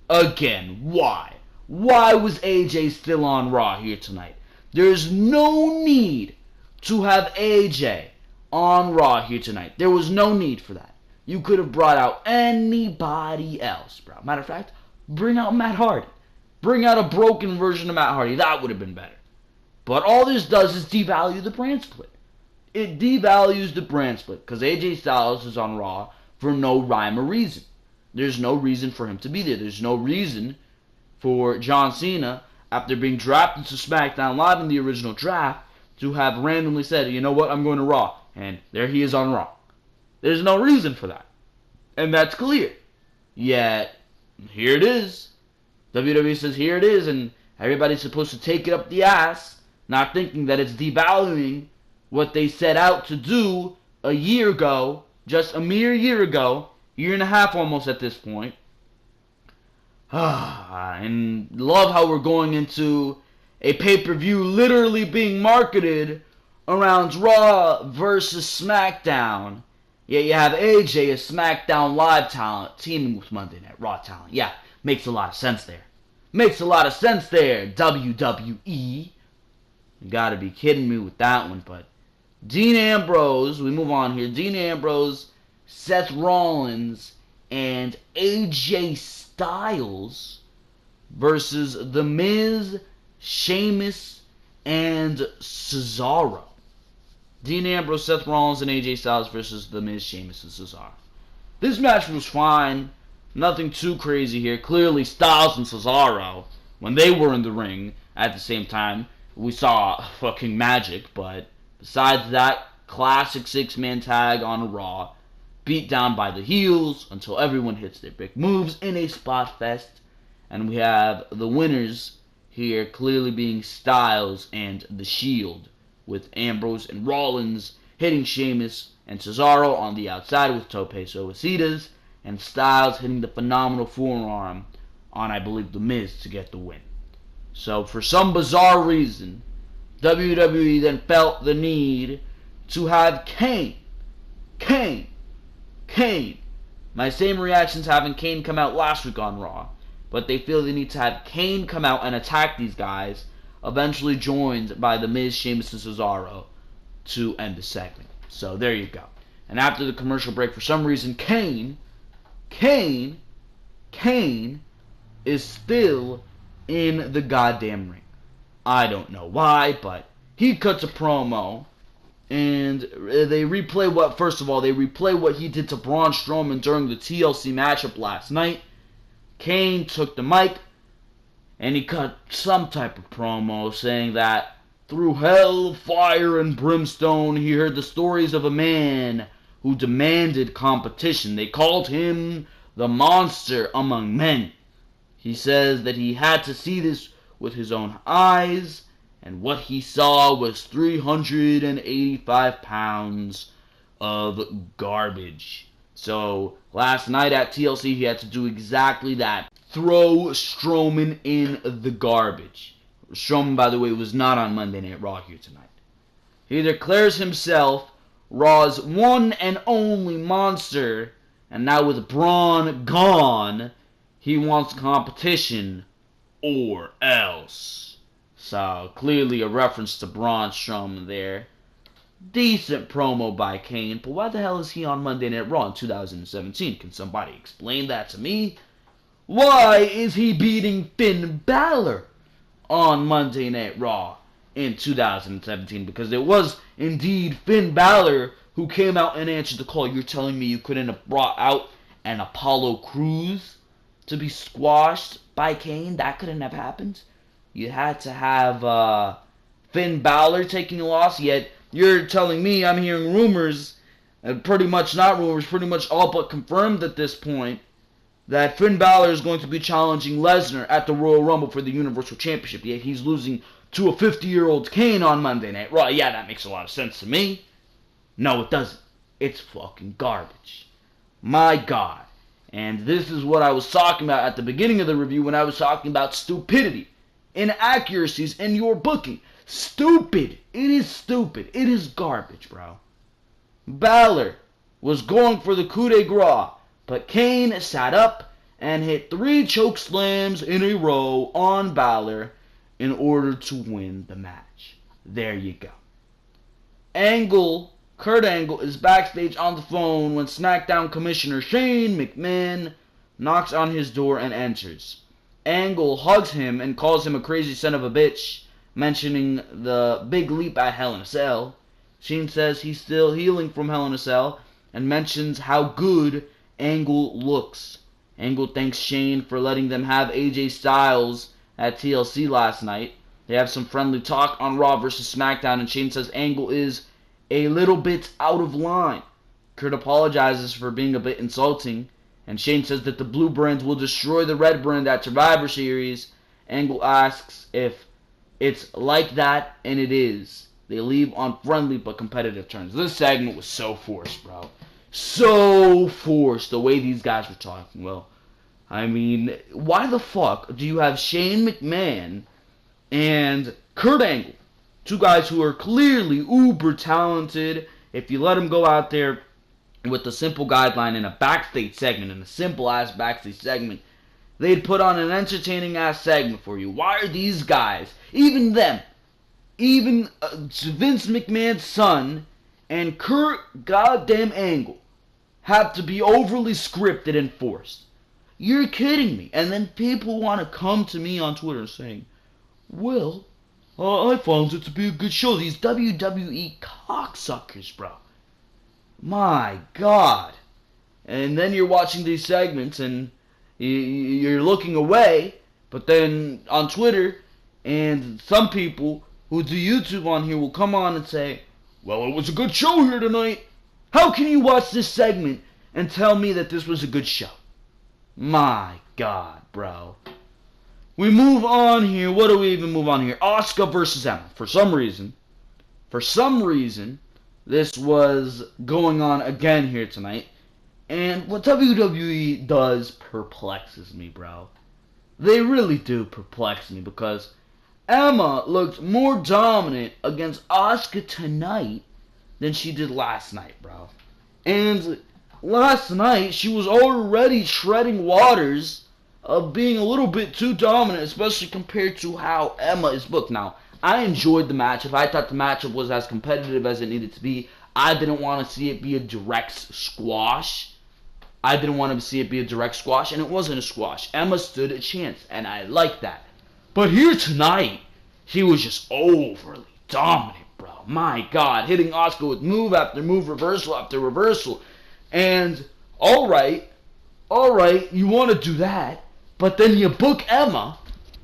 Why? Why was AJ still on Raw here tonight? There's no need to have AJ on Raw here tonight. There was no need for that. You could have brought out anybody else, bro. Matter of fact, bring out Matt Hardy. Bring out a broken version of Matt Hardy. That would have been better. But all this does is devalue the brand split. It devalues the brand split because AJ Styles is on Raw for no rhyme or reason. There's no reason for him to be there. There's no reason for John Cena, after being drafted to SmackDown Live in the original draft, to have randomly said, you know what, I'm going to Raw. And there he is on Raw. There's no reason for that. And that's clear. Yet, here it is. WWE says here it is, and everybody's supposed to take it up the ass, not thinking that it's devaluing what they set out to do a year ago, just a mere year ago, year and a half almost at this point. And love how we're going into a pay-per-view literally being marketed around Raw versus SmackDown. Yeah, you have AJ, a SmackDown Live talent, teaming with Monday Night Raw talent. Yeah, makes a lot of sense there. Makes a lot of sense there, WWE. You gotta be kidding me with that one, but Dean Ambrose, we move on here. Dean Ambrose, Seth Rollins, and AJ Styles versus The Miz, Sheamus, and Cesaro. Dean Ambrose, Seth Rollins, and AJ Styles versus The Miz, Sheamus, and Cesaro. This match was fine. Nothing too crazy here. Clearly, Styles and Cesaro, when they were in the ring at the same time, we saw fucking magic. But besides that, classic six-man tag on a Raw. Beat down by the heels until everyone hits their big moves in a spot fest. And we have the winners here clearly being Styles and The Shield, with Ambrose and Rollins hitting Sheamus and Cesaro on the outside with tope suicidas, and Styles hitting the phenomenal forearm on, I believe, The Miz to get the win. So for some bizarre reason, WWE then felt the need to have Kane. My same reactions having Kane come out last week on Raw, but they feel they need to have Kane come out and attack these guys, eventually joined by The Miz, Sheamus, and Cesaro to end the segment. So there you go. And after the commercial break, for some reason, Kane is still in the goddamn ring. I don't know why, but he cuts a promo, and they replay what he did to Braun Strowman during the TLC matchup last night. Kane took the mic, and he cut some type of promo saying that through hell, fire, and brimstone, he heard the stories of a man who demanded competition. They called him the monster among men. He says that he had to see this with his own eyes, and what he saw was 385 pounds of garbage. So, last night at TLC, he had to do exactly that. Throw Strowman in the garbage. Strowman, by the way, was not on Monday Night Raw here tonight. He declares himself Raw's one and only monster, and now with Braun gone, he wants competition or else. So, clearly a reference to Braun Strowman there. Decent promo by Kane, but why the hell is he on Monday Night Raw in 2017? Can somebody explain that to me? Why is he beating Finn Balor on Monday Night Raw in 2017? Because it was indeed Finn Balor who came out and answered the call. You're telling me you couldn't have brought out an Apollo Crews to be squashed by Kane? That couldn't have happened? You had to have Finn Balor taking a loss, yet you're telling me, I'm hearing rumors, pretty much not rumors, pretty much all but confirmed at this point, that Finn Balor is going to be challenging Lesnar at the Royal Rumble for the Universal Championship, yet he's losing to a 50-year-old Kane on Monday Night Raw. Yeah, that makes a lot of sense to me. No, it doesn't. It's fucking garbage. My God. And this is what I was talking about at the beginning of the review when I was talking about stupidity, inaccuracies in your booking. Stupid. It is stupid. It is garbage, bro. Balor was going for the coup de grace, but Kane sat up and hit 3 choke slams in a row on Balor in order to win the match. There you go. Kurt Angle is backstage on the phone when SmackDown Commissioner Shane McMahon knocks on his door and enters. Angle hugs him and calls him a crazy son of a bitch, mentioning the big leap at Hell in a Cell. Shane says he's still healing from Hell in a Cell and mentions how good Angle looks. Angle thanks Shane for letting them have AJ Styles at TLC last night. They have some friendly talk on Raw vs. SmackDown, and Shane says Angle is a little bit out of line. Kurt apologizes for being a bit insulting, and Shane says that the blue brand will destroy the red brand at Survivor Series. Angle asks if it's like that, and it is. They leave on friendly but competitive terms. This segment was so forced, bro. So forced, the way these guys were talking. Well, I mean, why the fuck do you have Shane McMahon and Kurt Angle, two guys who are clearly uber talented? If you let them go out there with a simple guideline in a backstage segment, in a simple-ass backstage segment, they'd put on an entertaining-ass segment for you. Why are these guys, even them, even Vince McMahon's son and Kurt goddamn Angle, have to be overly scripted and forced? You're kidding me. And then people want to come to me on Twitter saying, well, I found it to be a good show. These WWE cocksuckers, bro. My God. And then you're watching these segments and you're looking away, but then on Twitter, and some people who do YouTube on here will come on and say, well, it was a good show here tonight. How can you watch this segment and tell me that this was a good show? My God, bro. We move on here. What do we even move on here? Asuka versus Emma. For some reason, this was going on again here tonight. And what WWE does perplexes me, bro. They really do perplex me, because Emma looked more dominant against Asuka tonight than she did last night, bro. And last night, she was already treading waters of being a little bit too dominant, especially compared to how Emma is booked. Now, I enjoyed the matchup. I thought the matchup was as competitive as it needed to be. I didn't want to see it be a direct squash. And it wasn't a squash. Emma stood a chance, and I liked that. But here tonight, she was just overly dominant, bro. My God, hitting Asuka with move after move, reversal after reversal. And, alright, you want to do that, but then you book Emma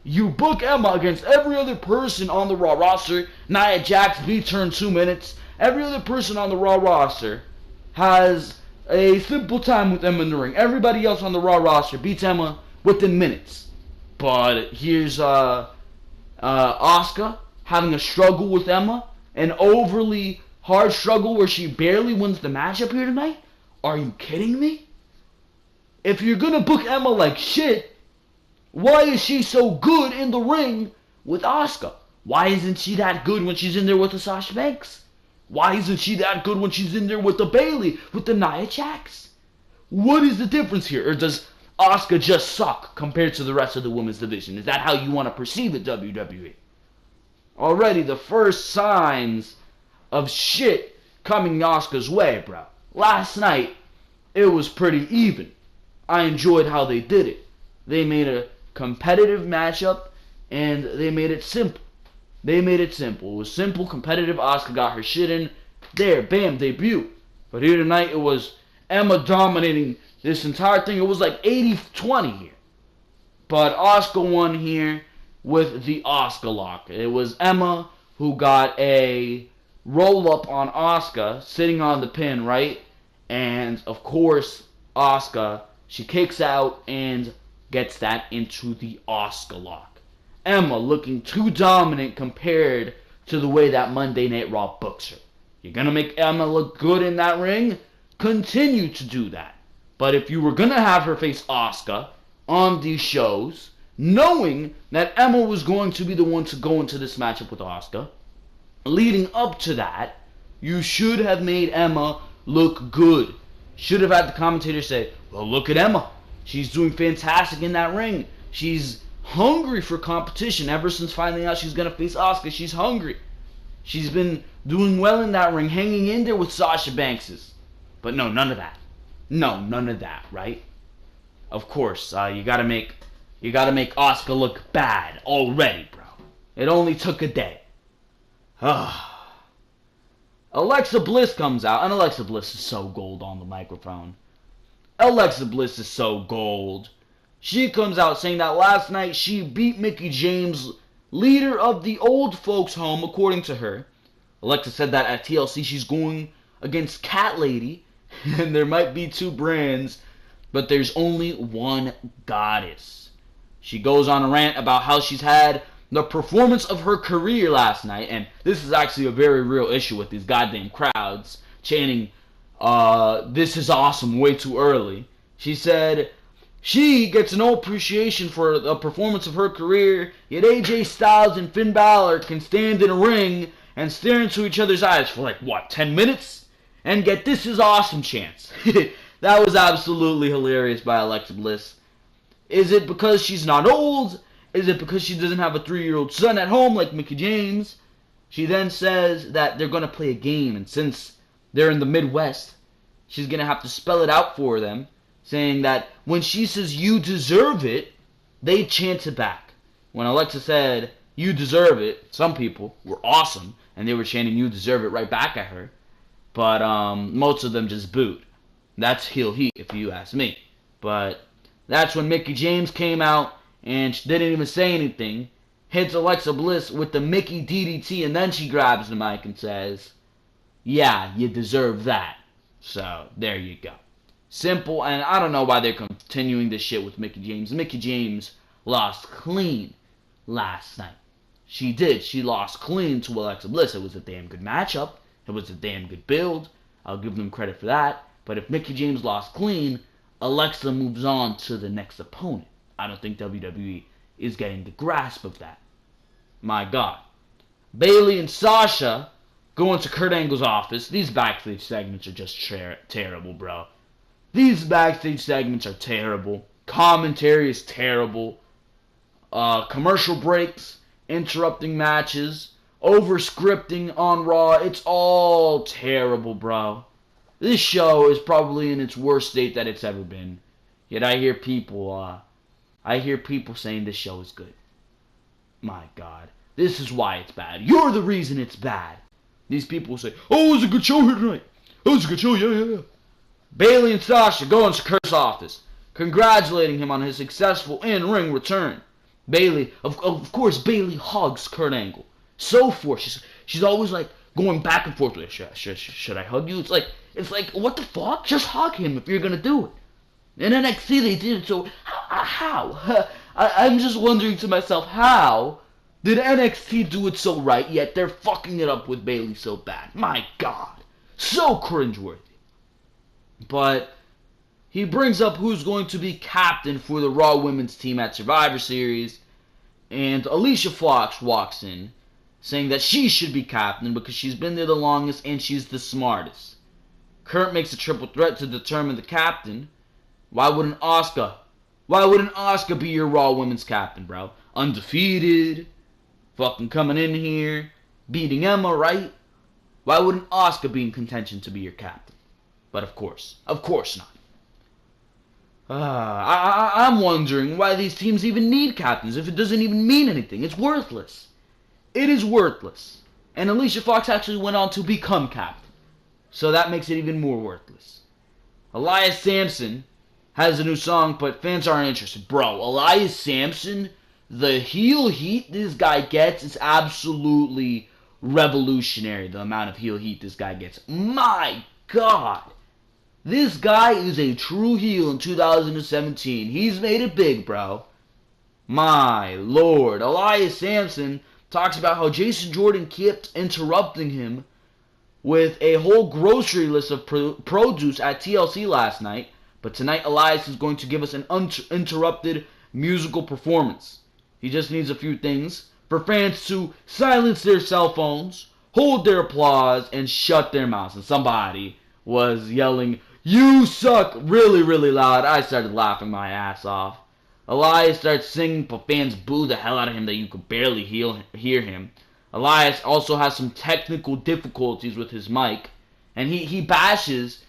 against every other person on the Raw roster. Nia Jax beats her in 2 minutes. Every other person on the Raw roster has a simple time with Emma in the ring. Everybody else on the Raw roster beats Emma within minutes. But here's Asuka having a struggle with Emma, an overly hard struggle where she barely wins the matchup here tonight. Are you kidding me? If you're gonna book Emma like shit, why is she so good in the ring with Asuka? Why isn't she that good when she's in there with the Sasha Banks? Why isn't she that good when she's in there with the Bayley, with the Nia Jax? What is the difference here? Or does Asuka just suck compared to the rest of the women's division? Is that how you want to perceive it, WWE? Already the first signs of shit coming Asuka's way, bro. Last night, it was pretty even. I enjoyed how they did it. They made a competitive matchup, and they made it simple. It was simple, competitive. Asuka got her shit in. There, bam, debut. But here tonight, it was Emma dominating this entire thing. It was like 80-20 here. But Asuka won here with the Asuka lock. It was Emma who got a roll-up on Asuka, sitting on the pin, right? And, of course, Asuka, she kicks out and gets that into the Asuka lock. Emma looking too dominant compared to the way that Monday Night Raw books her. You're going to make Emma look good in that ring? Continue to do that. But if you were going to have her face Asuka on these shows, knowing that Emma was going to be the one to go into this matchup with Asuka, leading up to that, you should have made Emma look good. Should have had the commentator say, well, look at Emma. She's doing fantastic in that ring. She's hungry for competition. Ever since finding out she's going to face Asuka, she's hungry. She's been doing well in that ring, hanging in there with Sasha Banks. But no, none of that. No, none of that, right? Of course, you got to make You gotta make Asuka look bad already, bro. It only took a day. Alexa Bliss comes out, and Alexa Bliss is so gold on the microphone. Alexa Bliss is so gold. She comes out saying that last night she beat Mickie James, leader of the old folks home, according to her. Alexa said that at TLC she's going against Cat Lady, and there might be two brands, but there's only one goddess. She goes on a rant about how she's had the performance of her career last night, and this is actually a very real issue with these goddamn crowds chanting, this is awesome way too early. She said she gets no appreciation for the performance of her career, yet AJ Styles and Finn Balor can stand in a ring and stare into each other's eyes for like, what, 10 minutes? And get this is awesome chants. That was absolutely hilarious by Alexa Bliss. Is it because she's not old? Is it because she doesn't have a 3-year-old son at home like Mickie James? She then says that they're going to play a game, and since they're in the Midwest, she's going to have to spell it out for them, saying that when she says you deserve it, they chant it back. When Alexa said you deserve it, some people were awesome, and they were chanting you deserve it right back at her, but most of them just booed. That's heel heat if you ask me. But that's when Mickie James came out, and she didn't even say anything, hits Alexa Bliss with the Mickey DDT, and then she grabs the mic and says, yeah, you deserve that. So, there you go. Simple, and I don't know why they're continuing this shit with Mickie James. Mickie James lost clean last night. She did. She lost clean to Alexa Bliss. It was a damn good matchup. It was a damn good build. I'll give them credit for that. But if Mickie James lost clean, Alexa moves on to the next opponent. I don't think WWE is getting the grasp of that. My God. Bayley and Sasha go into Kurt Angle's office. These backstage segments are just terrible, bro. These backstage segments are terrible. Commentary is terrible. Commercial breaks, interrupting matches, over-scripting on Raw. It's all terrible, bro. This show is probably in its worst state that it's ever been. Yet I hear people saying this show is good. My God. This is why it's bad. You're the reason it's bad. These people say, oh, it was a good show here tonight. Oh, it was a good show, yeah. Bayley and Sasha go into Kurt's office, congratulating him on his successful in-ring return. Bayley, of course, Bayley hugs Kurt Angle. So forced. She's always like going back and forth. Like, should I hug you? It's like, what the fuck? Just hug him if you're gonna do it. In NXT they did it, so how? I'm just wondering to myself, how did NXT do it so right, yet they're fucking it up with Bayley so bad? My God. So cringeworthy. But he brings up who's going to be captain for the Raw Women's team at Survivor Series, and Alicia Fox walks in, saying that she should be captain because she's been there the longest and she's the smartest. Kurt makes a triple threat to determine the captain. Why wouldn't Asuka be your Raw Women's captain, bro? Undefeated, fucking coming in here, beating Emma, right? Why wouldn't Asuka be in contention to be your captain? But of course not. I'm wondering why these teams even need captains if it doesn't even mean anything. It's worthless. It is worthless. And Alicia Fox actually went on to become captain. So that makes it even more worthless. Elias Sampson has a new song, but fans aren't interested. Bro, Elias Sampson, the heel heat this guy gets is absolutely revolutionary, the amount of heel heat this guy gets. My God. This guy is a true heel in 2017. He's made it big, bro. My Lord. Elias Sampson talks about how Jason Jordan kept interrupting him with a whole grocery list of produce at TLC last night. But tonight, Elias is going to give us an uninterrupted musical performance. He just needs a few things for fans to silence their cell phones, hold their applause, and shut their mouths. And somebody was yelling, "You suck!" really, really loud. I started laughing my ass off. Elias starts singing, but fans boo the hell out of him that you could barely hear him. Elias also has some technical difficulties with his mic, and he bashes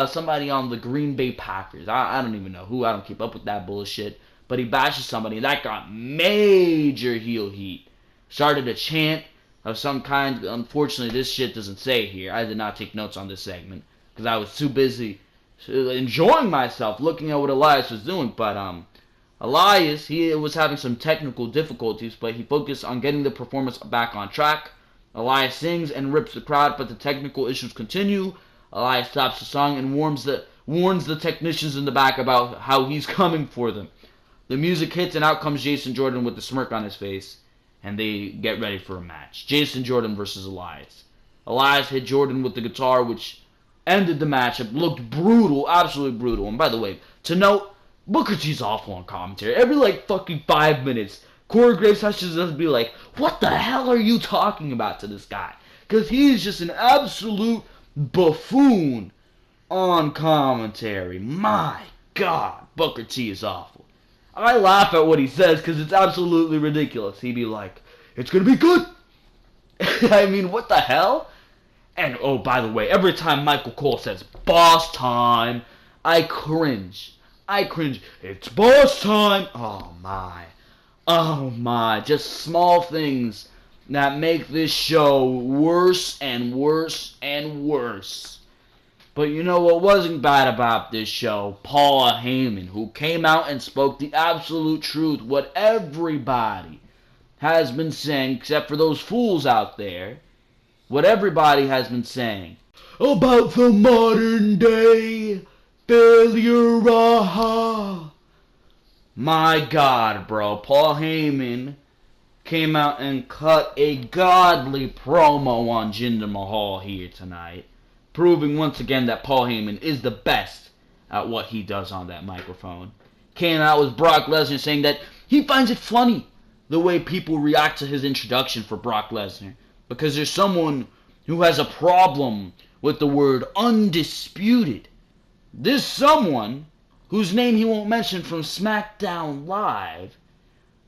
somebody on the Green Bay Packers. I don't even know who. I don't keep up with that bullshit. but he bashes somebody, and that got major heel heat. Started a chant of some kind. Unfortunately, this shit doesn't say here. I did not take notes on this segment because I was too busy enjoying myself looking at what Elias was doing. But Elias, he was having some technical difficulties, but he focused on getting the performance back on track. Elias sings and rips the crowd, but the technical issues continue. Elias stops the song and warns the technicians in the back about how he's coming for them. The music hits, and out comes Jason Jordan with a smirk on his face, and they get ready for a match. Jason Jordan versus Elias. Elias hit Jordan with the guitar, which ended the match. It looked brutal, absolutely brutal. And by the way, to note, Booker T's awful on commentary. Every fucking 5 minutes, Corey Graves has to just be like, what the hell are you talking about to this guy? Because he's just an absolute buffoon on commentary. My God, Booker T is awful. I laugh at what he says because it's absolutely ridiculous. He'd be like, it's going to be good. I mean, what the hell? And, oh, by the way, every time Michael Cole says, boss time, I cringe. It's boss time. Oh, my. Just small things that make this show worse and worse and worse. But you know what wasn't bad about this show? Paul Heyman, who came out and spoke the absolute truth, what everybody has been saying, except for those fools out there, what everybody has been saying about the modern day failure. My God, bro. Paul Heyman came out and cut a godly promo on Jinder Mahal here tonight, proving once again that Paul Heyman is the best at what he does on that microphone. Came out with Brock Lesnar saying that he finds it funny the way people react to his introduction for Brock Lesnar, because there's someone who has a problem with the word undisputed. This someone, whose name he won't mention from Smackdown Live,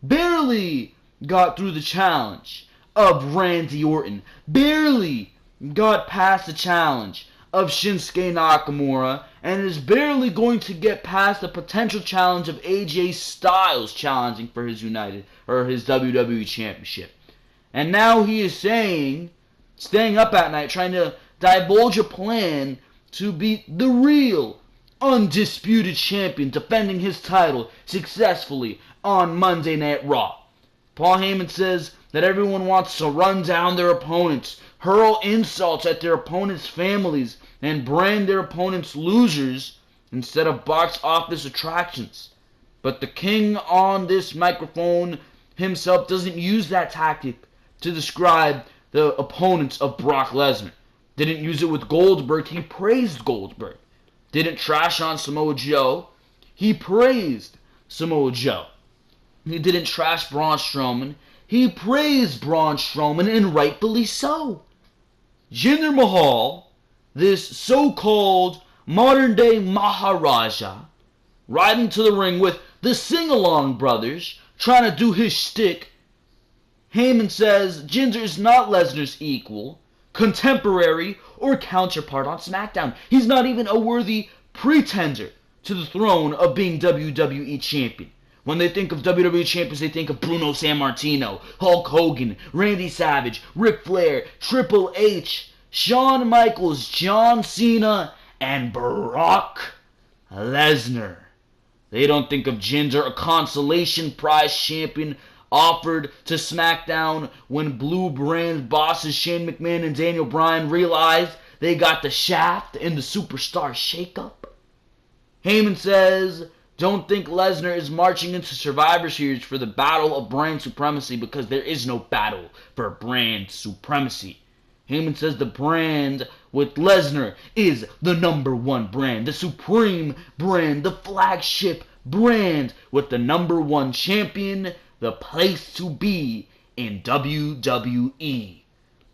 barely got through the challenge of Randy Orton, barely got past the challenge of Shinsuke Nakamura, and is barely going to get past the potential challenge of AJ Styles challenging for his his WWE Championship. And now he is staying up at night trying to divulge a plan to be the real undisputed champion, defending his title successfully on Monday Night Raw. Paul Heyman says that everyone wants to run down their opponents, hurl insults at their opponents' families, and brand their opponents losers instead of box office attractions. But the king on this microphone himself doesn't use that tactic to describe the opponents of Brock Lesnar. Didn't use it with Goldberg. He praised Goldberg. Didn't trash on Samoa Joe. He praised Samoa Joe. He didn't trash Braun Strowman. He praised Braun Strowman, and rightfully so. Jinder Mahal, this so-called modern-day Maharaja, riding to the ring with the Sing-Along brothers, trying to do his shtick. Heyman says Jinder is not Lesnar's equal, contemporary, or counterpart on SmackDown. He's not even a worthy pretender to the throne of being WWE Champion. When they think of WWE Champions, they think of Bruno Sammartino, Hulk Hogan, Randy Savage, Ric Flair, Triple H, Shawn Michaels, John Cena, and Brock Lesnar. They don't think of Jinder, a consolation prize champion offered to SmackDown when Blue Brand bosses Shane McMahon and Daniel Bryan realized they got the shaft in the Superstar shakeup. Heyman says, don't think Lesnar is marching into Survivor Series for the battle of brand supremacy, because there is no battle for brand supremacy. Heyman says the brand with Lesnar is the number one brand, the supreme brand, the flagship brand with the number one champion, the place to be in WWE.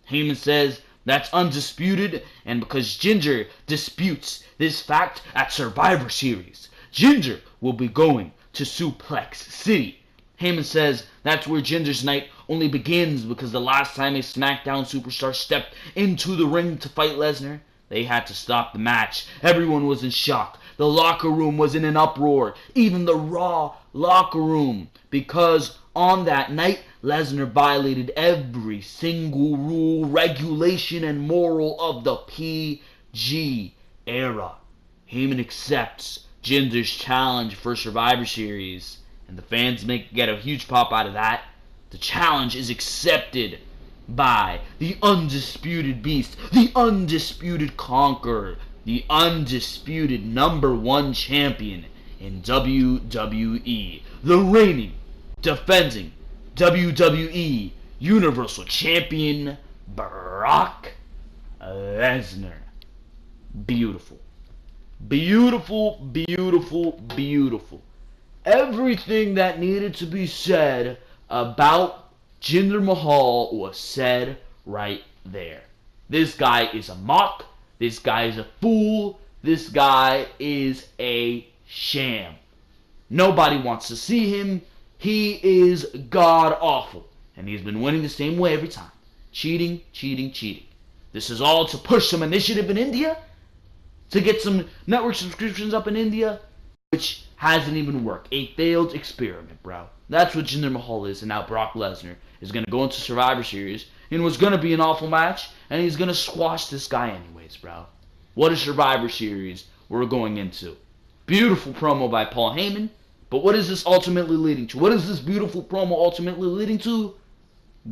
Heyman says that's undisputed, and because Jinder disputes this fact at Survivor Series, Jinder will be going to Suplex City. Heyman says that's where Jinder's night only begins, because the last time a SmackDown superstar stepped into the ring to fight Lesnar, they had to stop the match. Everyone was in shock. The locker room was in an uproar. Even the Raw locker room, because on that night, Lesnar violated every single rule, regulation, and moral of the PG era. Heyman accepts Jinder's challenge for Survivor Series, and the fans get a huge pop out of that. The challenge is accepted by the undisputed beast, the undisputed conqueror, the undisputed #1 champion in WWE, the reigning, defending WWE Universal Champion, Brock Lesnar. Beautiful. Beautiful, beautiful, beautiful. Everything that needed to be said about Jinder Mahal was said right there. This guy is a mock. This guy is a fool. This guy is a sham. Nobody wants to see him. He is god-awful. And he's been winning the same way every time. Cheating, cheating, cheating. This is all to push some initiative in India, to get some network subscriptions up in India, which hasn't even worked. A failed experiment, bro. That's what Jinder Mahal is, and now Brock Lesnar is going to go into Survivor Series, and was going to be an awful match, and he's going to squash this guy anyways, bro. What a Survivor Series we're going into. Beautiful promo by Paul Heyman, but what is this ultimately leading to? What is this beautiful promo ultimately leading to?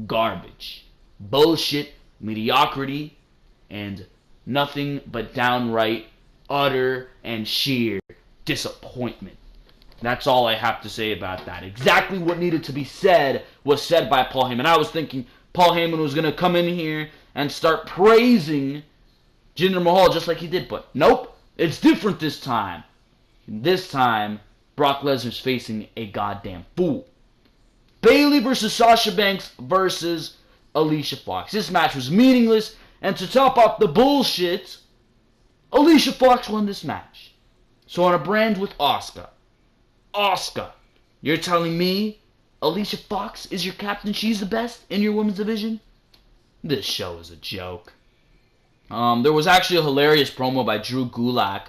Garbage. Bullshit, mediocrity, and nothing but downright, utter, and sheer disappointment. That's all I have to say about that. Exactly what needed to be said was said by Paul Heyman. I was thinking Paul Heyman was going to come in here and start praising Jinder Mahal just like he did, but nope, it's different this time. This time, Brock Lesnar's facing a goddamn fool. Bayley versus Sasha Banks versus Alicia Fox. This match was meaningless, and to top off the bullshit, Alicia Fox won this match. So on a brand with Asuka, you're telling me Alicia Fox is your captain? She's the best in your women's division? This show is a joke. There was actually a hilarious promo by Drew Gulak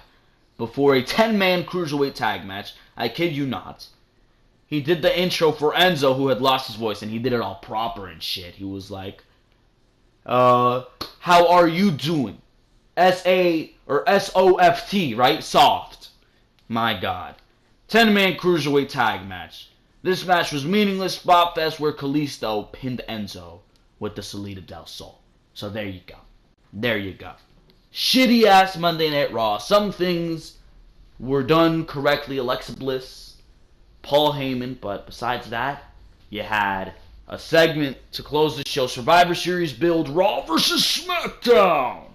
before a 10-man cruiserweight tag match. I kid you not. He did the intro for Enzo, who had lost his voice, and he did it all proper and shit. He was like, how are you doing? S-A or S-O-F-T, right? Soft. My God. 10-man cruiserweight tag match. This match was meaningless spot fest where Kalisto pinned Enzo with the Salida del Sol. So there you go. There you go. Shitty ass Monday Night Raw. Some things were done correctly. Alexa Bliss, Paul Heyman, but besides that, you had a segment to close the show. Survivor Series build, Raw versus Smackdown,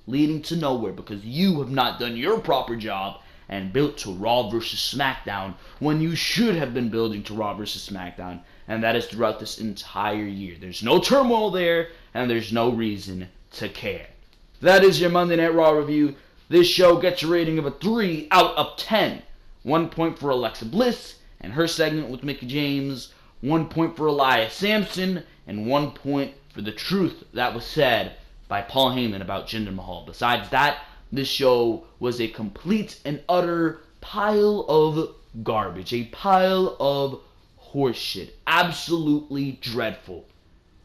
leading to nowhere because you have not done your proper job and built to Raw versus Smackdown when you should have been building to Raw versus Smackdown, and that is throughout this entire year. There's no turmoil there, and there's no reason to care. That is your Monday Night Raw review. This show gets a rating of a 3 out of 10. 1 point for Alexa Bliss and her segment with Mickie James. 1 point for Elias Sampson, and 1 point for the truth that was said by Paul Heyman about Jinder Mahal. Besides that, this show was a complete and utter pile of garbage. A pile of horseshit. Absolutely dreadful.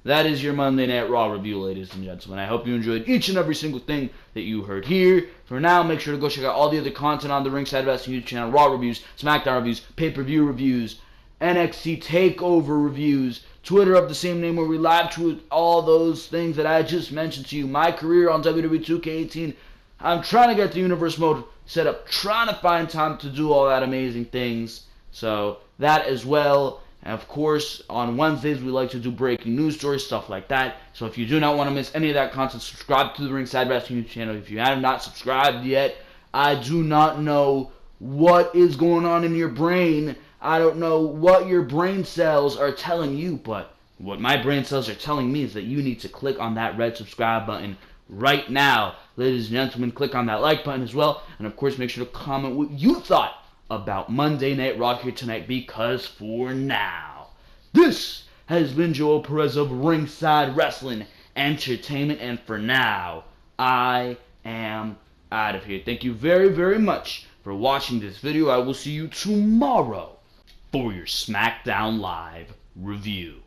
That is your Monday Night Raw review, ladies and gentlemen. I hope you enjoyed each and every single thing that you heard here. For now, make sure to go check out all the other content on the Ringside Wrestling YouTube channel. Raw reviews, SmackDown reviews, pay-per-view reviews, NXT TakeOver reviews, Twitter of the same name where we live tweet all those things that I just mentioned to you. My career on WWE 2K18. I'm trying to get the universe mode set up, trying to find time to do all that amazing things. So that as well. And of course, on Wednesdays, we like to do breaking news stories, stuff like that. So if you do not want to miss any of that content, subscribe to the Ringside Wrestling YouTube channel. If you have not subscribed yet, I do not know what is going on in your brain. I don't know what your brain cells are telling you, but what my brain cells are telling me is that you need to click on that red subscribe button right now. Ladies and gentlemen, click on that like button as well. And of course, make sure to comment what you thought about Monday Night Raw here tonight, because for now, this has been Joel Perez of Ringside Wrestling Entertainment, and for now, I am out of here. Thank you very, very much for watching this video. I will see you tomorrow for your SmackDown Live review.